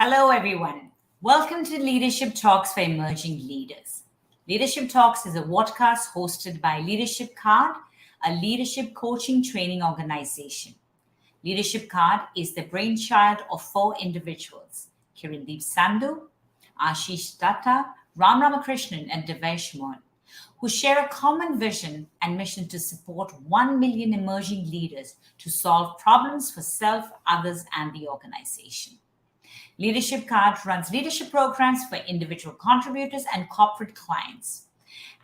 Hello, everyone. Welcome to Leadership Talks for Emerging Leaders. Leadership Talks is a podcast hosted by Leadership Card, a leadership coaching training organization. Leadership Card is the brainchild of four individuals: Kirandeep Sandhu, Ashish Datta, Ram Ramakrishnan, and Devesh Mohan, who share a common vision and mission to support 1 million emerging leaders to solve problems for self, others, and the organization. Leadership Card runs leadership programs for individual contributors and corporate clients.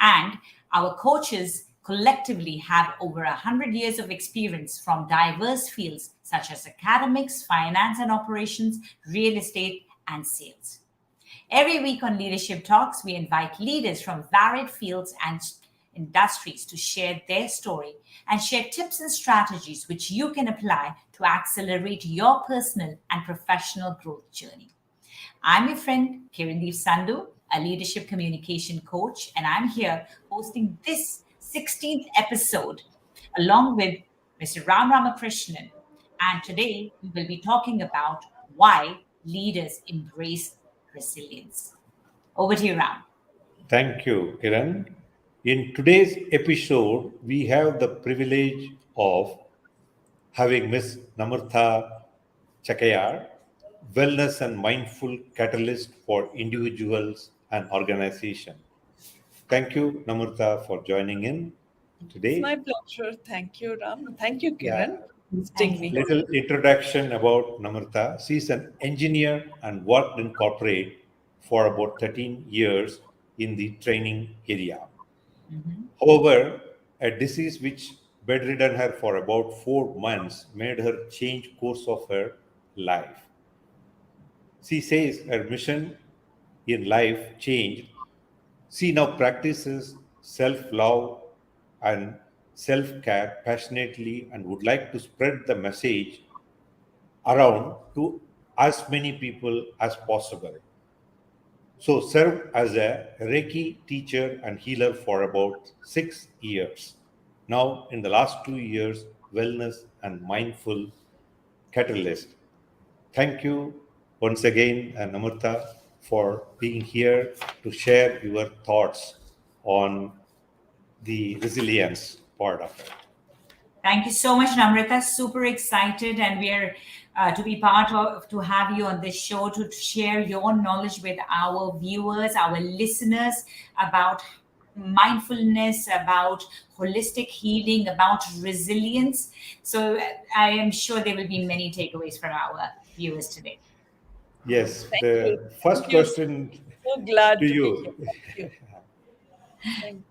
And our coaches collectively have over 100 years of experience from diverse fields such as academics, finance and operations, real estate, and sales. Every week on Leadership Talks, we invite leaders from varied fields and industries to share their story and share tips and strategies which you can apply to accelerate your personal and professional growth journey. I'm your friend Kirandeep Sandhu, a leadership communication coach, and I'm here hosting this 16th episode along with Mr. Ram Ramakrishnan. And today we will be talking about why leaders embrace resilience. Over to you, Ram. Thank you, Kiran. In today's episode, we have the privilege of having Miss Namrata Chakhaiyar, Wellness and Mindful Catalyst for Individuals and Organization. Thank you, Namrata, for joining in It's today. my pleasure. Thank you, Ram. Thank you, Yeah, Kiran, for Thank visiting me. you. little introduction about Namrata. She's an engineer and worked in corporate for about 13 years in the training area. However, a disease which bedridden her for about 4 months made her change course of her life. She says her mission in life changed. She now practices self-love and self-care passionately and would like to spread the message around to as many people as possible. So served as a Reiki teacher and healer for about 6 years. Now, in the last 2 years, wellness and mindful catalyst. Thank you once again, Namatha, for being here to share your thoughts on the resilience part of it. Thank you so much, Namrata. Super excited, and we are to be part of to have you on this show to share your knowledge with our viewers, our listeners about mindfulness, about holistic healing, about resilience. So I am sure there will be many takeaways for our viewers today. Yes, Thank you. the first Thank you. question So glad to to be here. you. Thank you. Thank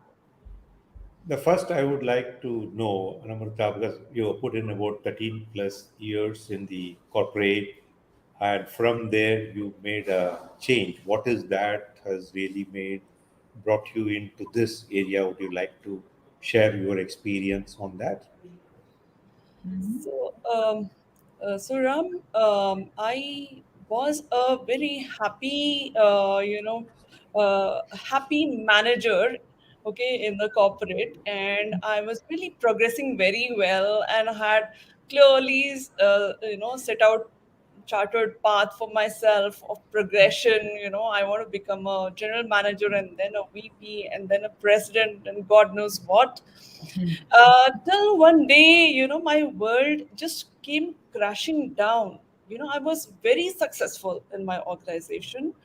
The first I would like to know, Namrata, because you have put in about 13 plus years in the corporate, and from there you made a change. What is that has really brought you into this area? Would you like to share your experience on that? So, Ram, I was a very happy, happy manager, okay, in the corporate, and I was really progressing very well, and had clearly, set out chartered path for myself of progression. I want to become a general manager and then a VP and then a president and God knows what. Till one day, my world just came crashing down. I was very successful in my organization,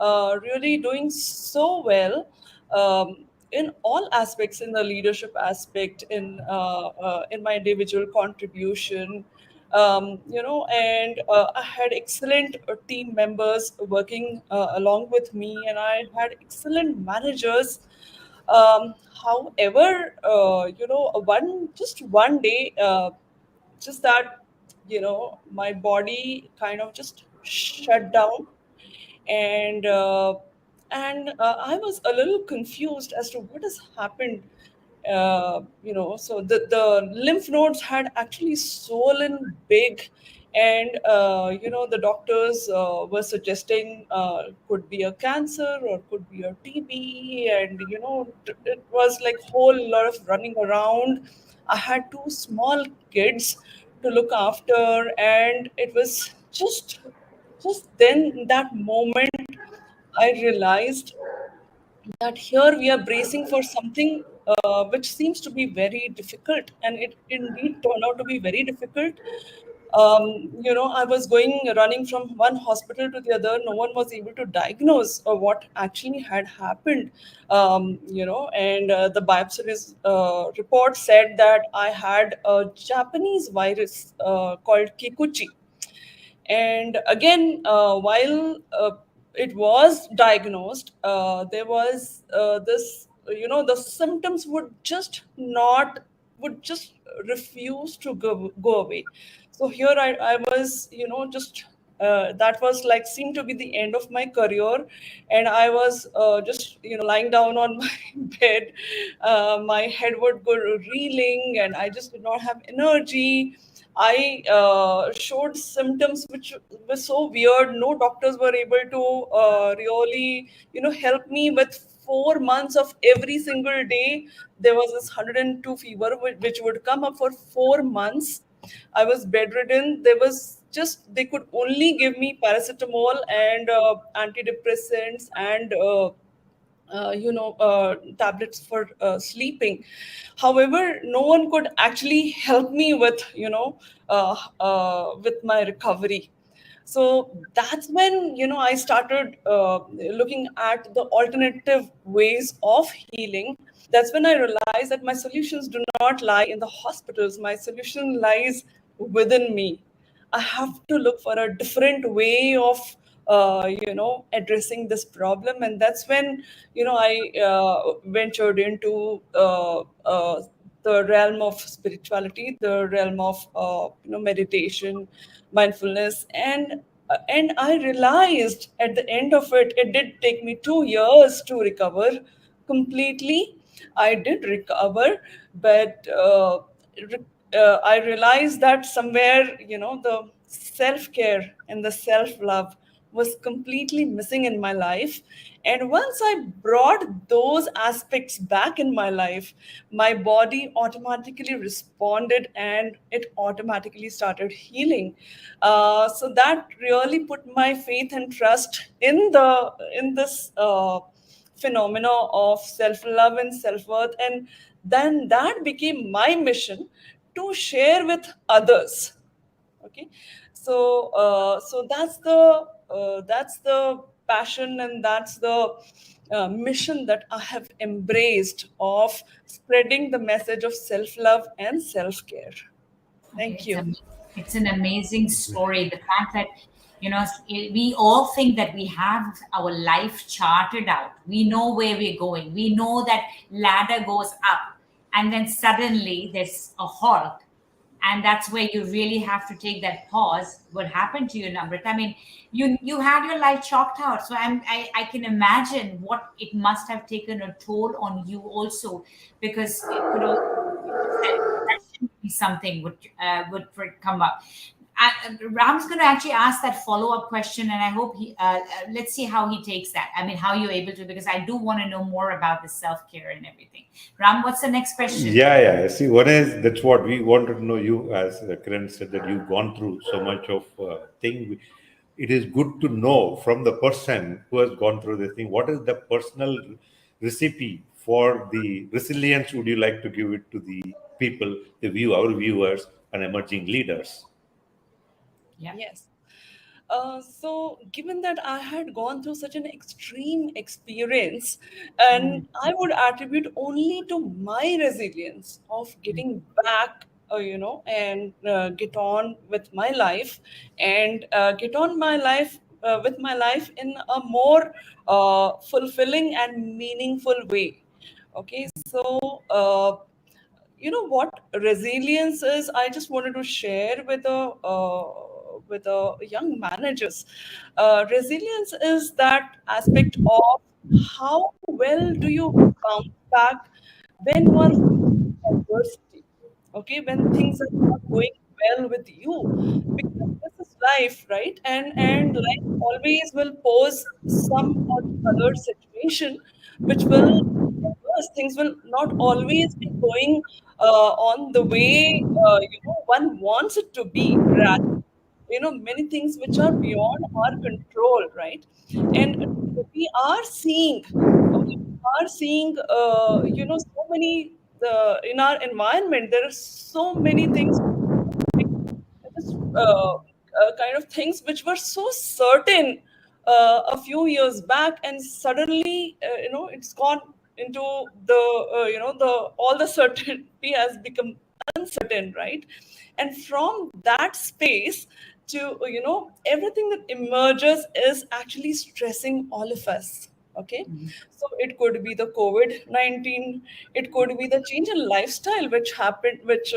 really doing so well in all aspects, in the leadership aspect, in my individual contribution. And I had excellent team members working along with me, and I had excellent managers. However, just one day, just that, my body kind of just shut down, and I was a little confused as to what has happened. So the lymph nodes had actually swollen big, and the doctors were suggesting could be a cancer or could be a TB, and it was like whole lot of running around. I had two small kids to look after, and it was just just then, in that moment, I realized that here we are bracing for something which seems to be very difficult, and it indeed turned out to be very difficult. I was running from one hospital to the other. No one was able to diagnose what actually had happened. And the report said that I had a Japanese virus called Kikuchi. And again, while it was diagnosed, there was this, the symptoms would just refuse to go away. So here I was, just that was like seemed to be the end of my career. And I was just, lying down on my bed. My head would go reeling, and I just did not have energy. I showed symptoms which were so weird. No doctors were able to really, help me. With 4 months of every single day, there was this 102 fever, which would come up for 4 months. I was bedridden. There was just, they could only give me paracetamol and antidepressants and tablets for sleeping. However, no one could actually help me with, with my recovery. So that's when, I started looking at the alternative ways of healing. That's when I realized that my solutions do not lie in the hospitals. My solution lies within me. I have to look for a different way of, addressing this problem. And that's when, I ventured into the realm of spirituality, the realm of, meditation, mindfulness. And I realized at the end of it, it did take me 2 years to recover completely. I did recover, but I realized that somewhere, the self care and the self love was completely missing in my life. And once I brought those aspects back in my life, my body automatically responded and it automatically started healing. So that really put my faith and trust in this phenomena of self-love and self-worth. And then that became my mission to share with others. Okay. So that's the passion, and that's the mission that I have embraced, of spreading the message of self-love and self-care. Okay, Thank you. it's an amazing story. The fact that we all think that we have our life charted out. We know where we're going. We know that ladder goes up, and then suddenly there's a halt, and that's where you really have to take that pause. What happened to you, Namrata? I mean, you had your life chalked out, so I can imagine what it must have taken a toll on you also, because it could also, you said depression be something would come up. Ram's going to actually ask that follow-up question, and I hope let's see how he takes that. I mean, how you're able to, because I do want to know more about the self-care and everything. Ram, what's the next question? Yeah. See, one is that's what we wanted to know. You, as Kiran said, that you've gone through so much of thing. It is good to know from the person who has gone through this thing. What is the personal recipe for the resilience? Would you like to give it to the people, our viewers, and emerging leaders? Yeah. Yes. So, given that I had gone through such an extreme experience, and I would attribute only to my resilience of getting back, and get on with my life, and get on my life with my life in a more fulfilling and meaningful way. Okay, so you know what resilience is. I just wanted to share with the young managers. Resilience is that aspect of how well do you bounce back when you are facing adversity. Okay, when things are not going well with you, because this is life, right? And life always will pose some or the other situation which will, things will not always be going on the way one wants it to be. Rather, many things which are beyond our control, right? And we are seeing, okay, we are seeing, so many, in our environment, there are so many things, just kind of things which were so certain a few years back, and suddenly, it's gone into the, the all the certainty has become uncertain, right? And from that space to, everything that emerges is actually stressing all of us. Okay, so it could be the COVID-19, it could be the change in lifestyle which happened, which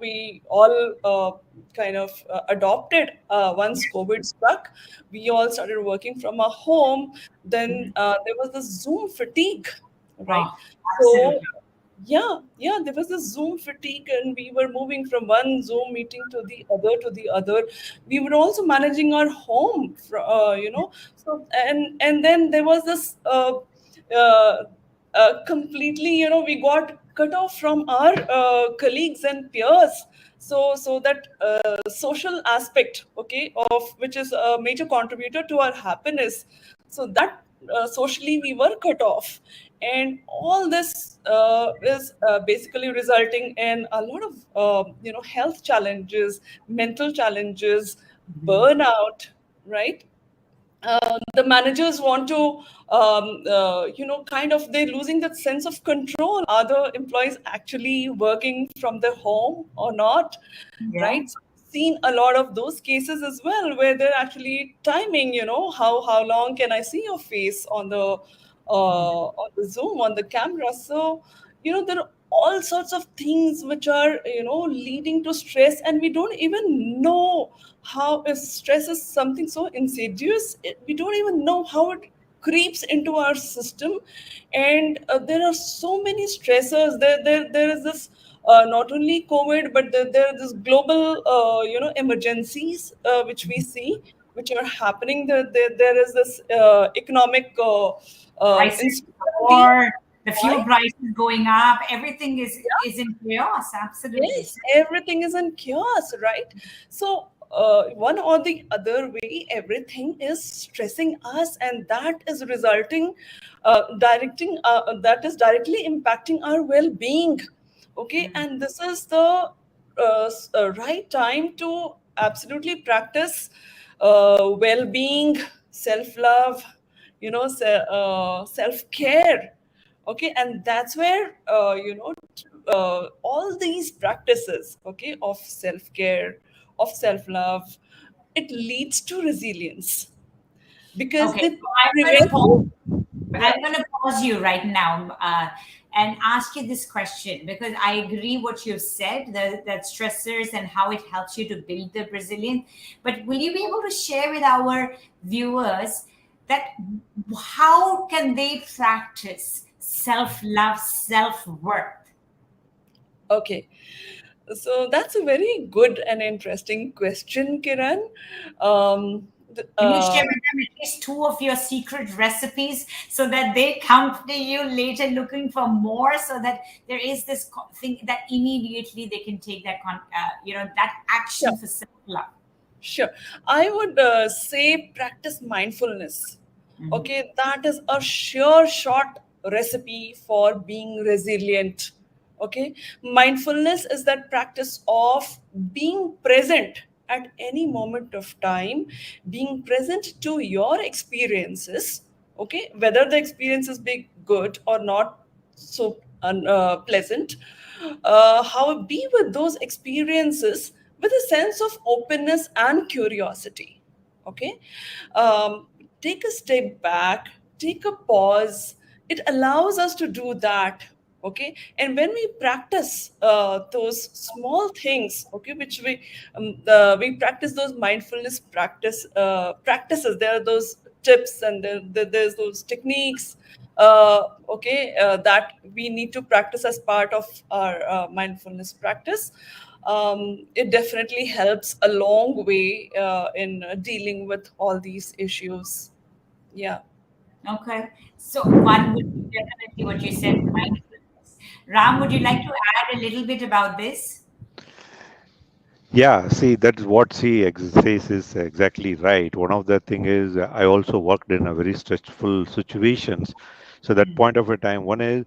we all kind of adopted once COVID struck. We all started working from our home. Then there was the Zoom fatigue, right? Oh, So absolutely. yeah, there was a Zoom fatigue, and we were moving from one Zoom meeting to the other, to the other. We were also managing our home, so, and then there was this uh, completely, we got cut off from our colleagues and peers. So that social aspect, okay, of which is a major contributor to our happiness, so that socially we were cut off. And all this is basically resulting in a lot of health challenges, mental challenges, burnout, right? The managers want to, kind of, they're losing that sense of control. Are the employees actually working from their home or not, Yeah. right? So, seen a lot of those cases as well, where they're actually timing, how long can I see your face on the Zoom, on the camera. So, there are all sorts of things which are, leading to stress, and we don't even know how stress is something so insidious. We don't even know how it creeps into our system. And there are so many stressors. There is this, not only COVID, but there are this global, emergencies which we see, which are happening. There is this economic Prices, the instability. war, the fuel Right? prices going up, everything is in chaos. Absolutely. Yes, everything is in chaos, right? So, one or the other way, everything is stressing us, and that is resulting, that is directly impacting our well-being. Okay, and this is the right time to absolutely practice well-being, self-love, self-care. Okay, and that's where, all these practices, okay, of self-care, of self-love, it leads to resilience, because Okay, they so I'm going to prevent pause. you. Yeah, I'm going to pause you right now and ask you this question because I agree what you've said that stressors and how it helps you to build the resilience. But will you be able to share with our viewers that how can they practice self love, self worth? okay, so that's a very good and interesting question, Kiran. um, th- Can you share uh, with them at least two of your secret recipes so that they come to you later looking for more? So that there is this thing that immediately they can take that, that sure. action for self love. Sure. I would say practice mindfulness. Okay, that is a sure shot recipe for being resilient. Okay, mindfulness is that practice of being present at any moment of time, being present to your experiences. Okay, whether the experiences be good or not so pleasant, how be with those experiences with a sense of openness and curiosity. Okay, um, take a step back, take a pause. It allows us to do that. Okay, and when we practice those small things, okay, which we practice those mindfulness practices. There are those tips, and there's those techniques, okay, that we need to practice as part of our mindfulness practice. It definitely helps a long way in dealing with all these issues. Yeah. Okay. So one would be definitely what you said, mindfulness. Ram, would you like to add a little bit about this? Yeah, see, that's what she says is exactly right. One of the thing is I also worked in a very stressful situations. So that point of a time, one is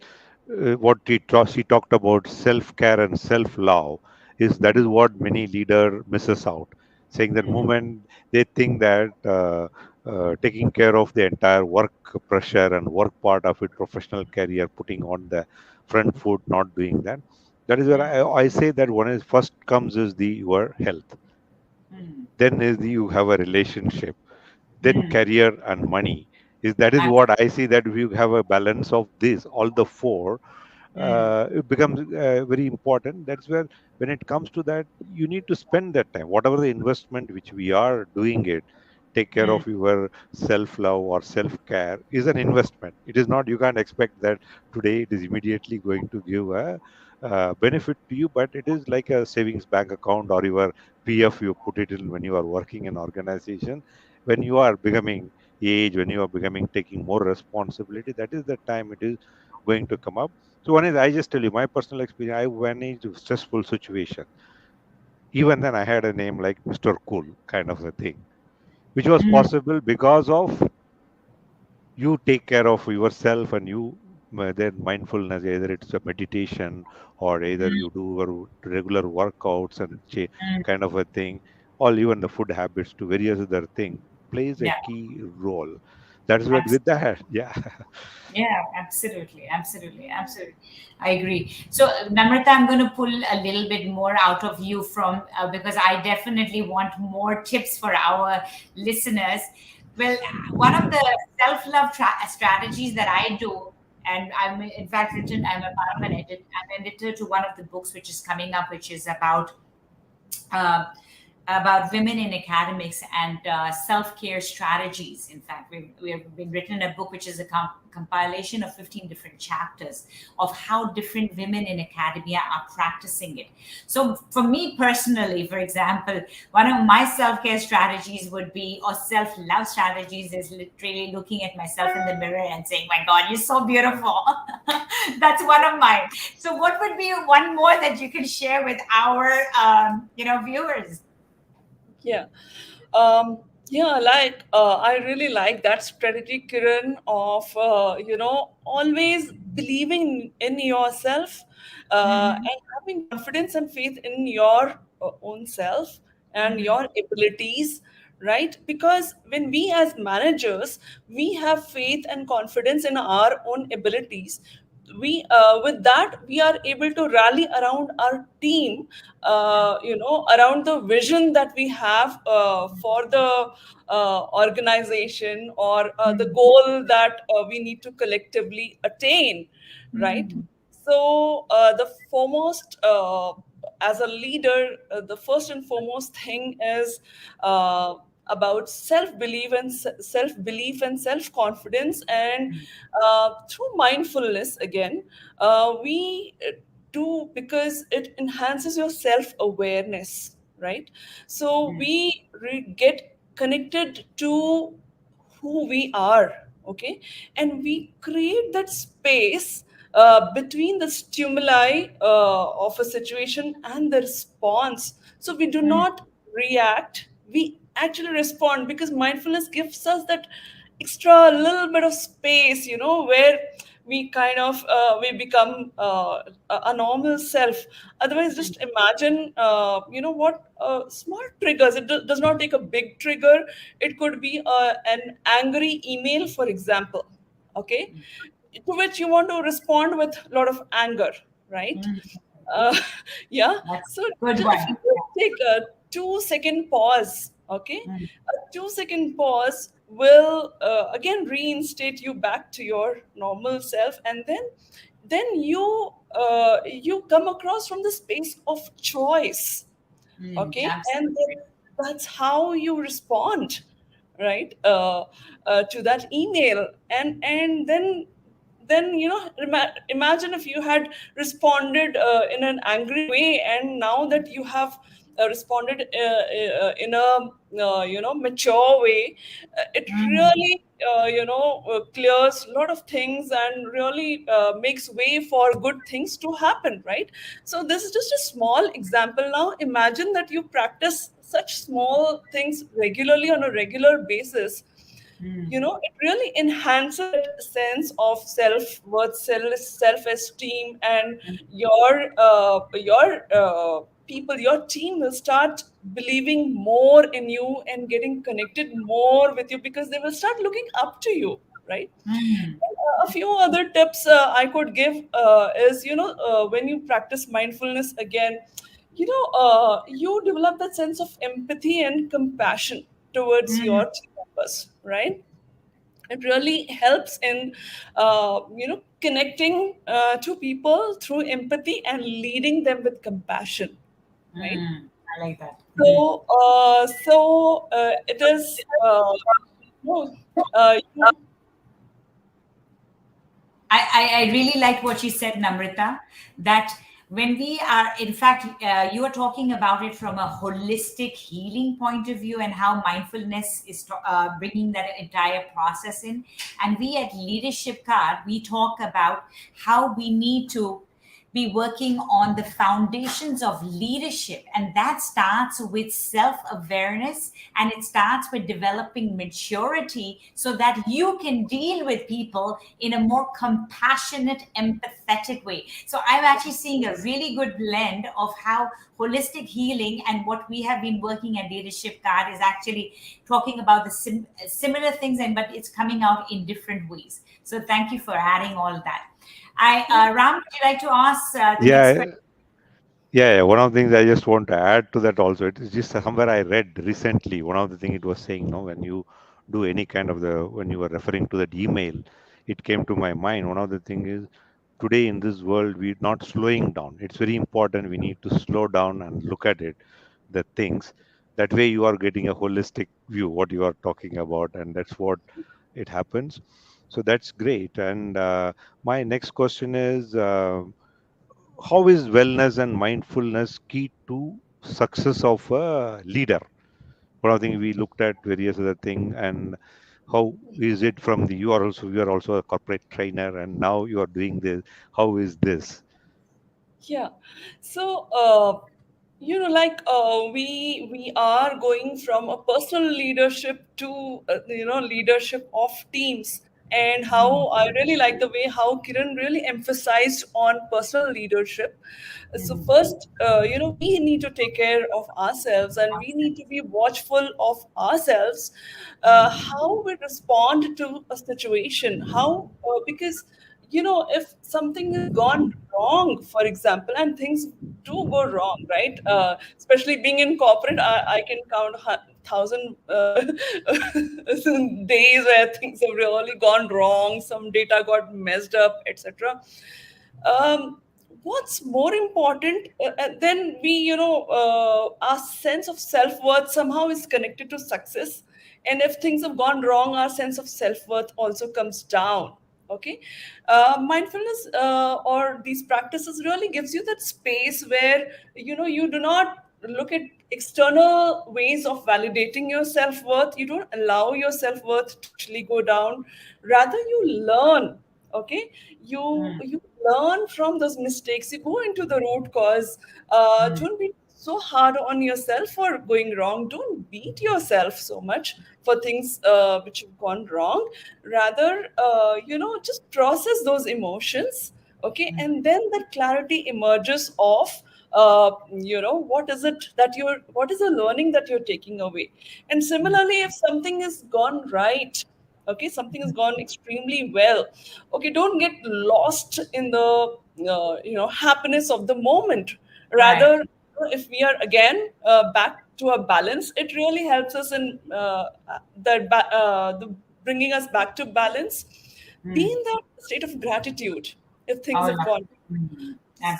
what she talked about self-care and self-love is that is what many leader misses out. Saying that moment they think that taking care of the entire work pressure and work part of it, professional career, putting on the front foot, not doing that. That is where I say that one is first comes is the your health, then is the, you have a relationship, then career and money. Is that is what I see, that if you have a balance of this all the four, it becomes very important. That's where when it comes to that, you need to spend that time, whatever the investment which we are doing it. Take care of your self love or self care is an investment. It is not, you can't expect that today it is immediately going to give a benefit to you, but it is like a savings bank account or your pf you put it in when you are working in organization. When you are becoming age, when you are becoming taking more responsibility, that is the time it is going to come up. So one is, I just tell you my personal experience. I managed a stressful situation. Even then, I had a name like Mr. Cool, kind of a thing, which was possible because of you take care of yourself and you then mindfulness. Either it's a meditation or either you do regular workouts and kind of a thing, or even the food habits to various other thing plays a Yeah. key role. That's what with that. Yeah. Yeah, absolutely, absolutely, absolutely. I agree. So, Namrata, I'm going to pull a little bit more out of you from because I definitely want more tips for our listeners. Well, one of the self-love strategies that I do, and I'm in fact written, I'm a part of I'm editor to one of the books which is coming up, which is uh, about women in academics and self-care strategies. In fact, we've been written a book which is a compilation of 15 different chapters of how different women in academia are practicing it. So for me personally, for example, one of my self-care strategies would be, or self-love strategies, is literally looking at myself in the mirror and saying, my God, you're so beautiful. That's one of mine. So what would be one more that you can share with our viewers? Yeah. Yeah, like I really like that strategy, Kiran, of always believing in yourself and having confidence and faith in your own self and your abilities, right? Because when we as managers, we have faith and confidence in our own abilities, we with that we are able to rally around our team, around the vision that we have for the organization, or the goal that we need to collectively attain, right? So the foremost as a leader, the first and foremost thing is about self belief and self confidence. And through mindfulness, again, we do, because it enhances your self awareness, right? So we get connected to who we are, okay? And we create that space between the stimuli of a situation and the response. So we do not react, we actually respond, because mindfulness gives us that extra little bit of space, where we kind of we become a normal self. Otherwise, just imagine, what small triggers. It does not take a big trigger. It could be an angry email, for example, okay, to which you want to respond with a lot of anger, right? uh, yeah. That's So a good if one. you just take a 2-second pause, okay, a 2-second pause will again reinstate you back to your normal self. And then you come across from the space of choice, okay, and Absolutely. that's how you respond, right, to that email. And then imagine if you had responded in an angry way, and now that you have responded in a mature way, it really clears a lot of things and really makes way for good things to happen, right? So this is just a small example. Now imagine that you practice such small things regularly on a regular basis. It really enhances that sense of self-worth, self-esteem, and your people, your team will start believing more in you and getting connected more with you because they will start looking up to you, right? And, a few other tips I could give is, when you practice mindfulness again, you develop that sense of empathy and compassion towards your team members, right? It really helps in connecting to people through empathy and leading them with compassion, right? I like that. So it is no, you I really like what you said, Namrita, that when we are, in fact, you are talking about it from a holistic healing point of view and how mindfulness is bringing that entire process in. And we at Leadership Card, we talk about how we need to be working on the foundations of leadership. And that starts with self awareness, and it starts with developing maturity so that you can deal with people in a more compassionate, empathetic way. So I'm actually seeing a really good blend of how holistic healing and what we have been working at Leadership Card is actually talking about the similar things, and but it's coming out in different ways. So thank you for adding all that. Ram, would you like to ask the next question? Yeah, yeah. One of the things I just want to add to that also, it is just somewhere I read recently. One of the thing it was saying, when you do any kind of when you were referring to that email, it came to my mind. One of the thing is today in this world we're not slowing down. It's very important. We need to slow down and look at it, the things. That way you are getting a holistic view what you are talking about, and that's what it happens. So that's great. And my next question is. How is wellness and mindfulness key to success of a leader? One of the things we looked at various other things, and how is it from the you are also a corporate trainer, and now you are doing this. How is this? Yeah. So, we are going from a personal leadership to leadership of teams, and how I really like the way how Kiran really emphasized on personal leadership. So first, we need to take care of ourselves, and we need to be watchful of ourselves, how we respond to a situation, how because if something has gone wrong, for example, and things do go wrong, right? Especially being in corporate, I can count thousand days where things have really gone wrong, some data got messed up, etc. What's more important, then we our sense of self-worth somehow is connected to success, and if things have gone wrong, our sense of self-worth also comes down. Okay. Mindfulness or these practices really gives you that space where you do not look at external ways of validating your self-worth. You don't allow your self-worth to actually go down. Rather, you learn. Okay. You learn from those mistakes. You go into the root cause. Don't be so hard on yourself for going wrong. Don't beat yourself so much for things which have gone wrong. Rather, just process those emotions. Okay. And then the clarity emerges of what is the learning that you're taking away. And similarly, if something has gone right, okay, something has gone extremely well, okay, don't get lost in the happiness of the moment. Right, Rather, if we are again back to a balance, it really helps us in the bringing us back to balance. Be in that state of gratitude if things all have right. gone.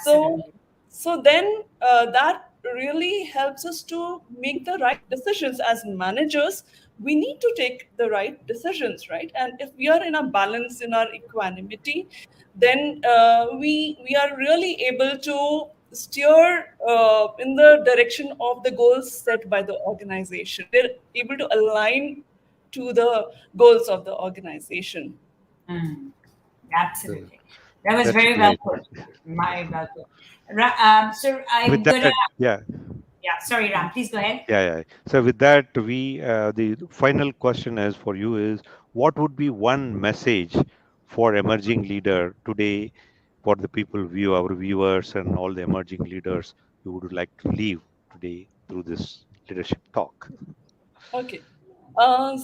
So, Absolutely. so then that really helps us to make the right decisions as managers. We need to take the right decisions, right? And if we are in a balance, in our equanimity, then we are really able to steer in the direction of the goals set by the organization. We're able to align to the goals of the organization. Mm, Uh, absolutely. That was That's very well great. put. My well put. So With I'm that, gonna. yeah, Yeah. Sorry, Ram. Please go ahead. yeah. So with that, the final question is for you is what would be one message for emerging leader today for the people view our viewers and all the emerging leaders you would like to leave today through this leadership talk? Okay.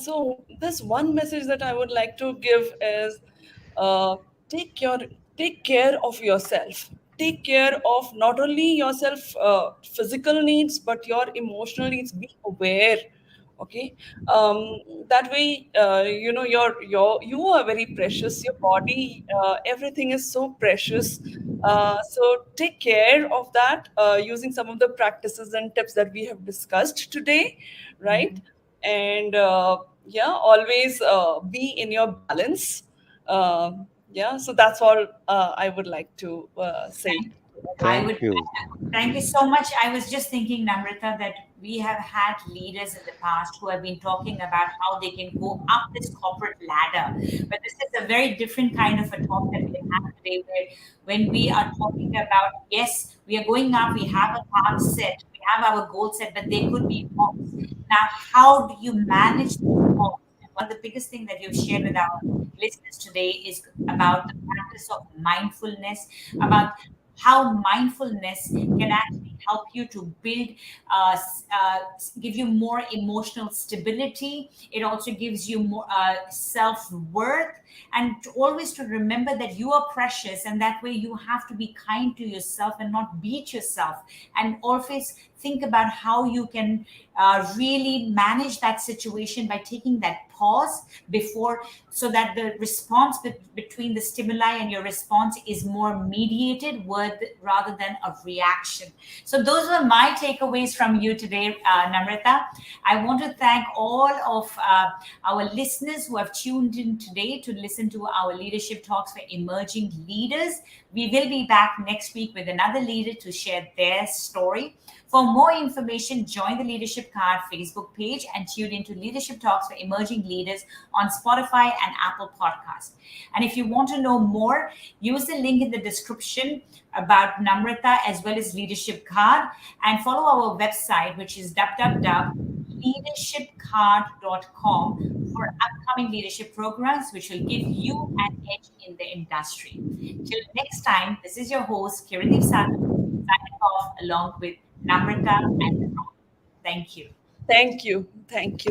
So this one message that I would like to give is uh, take your take care of yourself. Take care of not only yourself physical needs but your emotional needs. Be aware. Okay. That way, you are very precious. Your body, everything is so precious. So take care of that using some of the practices and tips that we have discussed today, right? And yeah, always be in your balance. Yeah, so that's all I would like to say Thank, to I everyone. would Thank you. thank you so much. I was just thinking, Namrata, that we have had leaders in the past who have been talking about how they can go up this corporate ladder. But this is a very different kind of a talk that we have today, where when we are talking about, yes, we are going up, we have a path set, we have our goal set, but there could be more. Now, how do you manage those calls? And one of the biggest things that you've shared with our listeners today is about the practice of mindfulness, about how mindfulness can actually help you to build, give you more emotional stability. It also gives you more self worth, and to always to remember that you are precious, and that way you have to be kind to yourself and not beat yourself, and always think about how you can really manage that situation by taking that pause before, so that the response between the stimuli and your response is more mediated rather than a reaction. So those were my takeaways from you today, Namrata. I want to thank all of our listeners who have tuned in today to listen to our leadership talks for emerging leaders. We will be back next week with another leader to share their story. For more information, join the Leadership Card Facebook page and tune into Leadership Talks for Emerging Leaders on Spotify and Apple Podcasts. And if you want to know more, use the link in the description about Namrata as well as Leadership Card, and follow our website, which is www.leadershipcard.com, for upcoming leadership programs which will give you an edge in the industry. Till next time, this is your host, Kirandeep Sadhu, signing off along with Namrata and Ron. Thank you. Thank you. Thank you Thank so